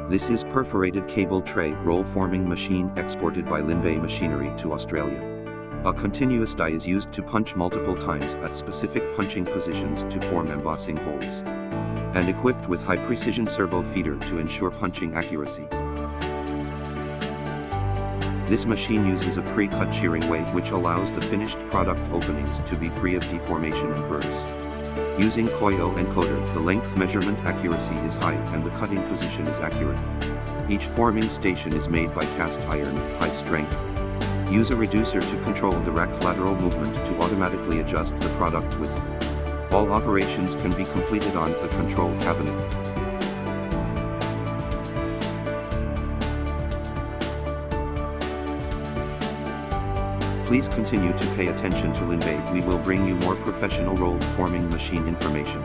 This is perforated cable tray roll forming machine exported by Linbay Machinery to Australia. A continuous die is used to punch multiple times at specific punching positions to form embossing holes, and equipped with high-precision servo feeder to ensure punching accuracy. This machine uses a pre-cut shearing weight which allows the finished product openings to be free of deformation and burrs. Using Koyo encoder, the length measurement accuracy is high and the cutting position is accurate. Each forming station is made by cast iron, high strength. Use a reducer to control the rack's lateral movement to automatically adjust the product width. All operations can be completed on the control cabinet. Please continue to pay attention to Linbay. We will bring you more professional roll forming machine information.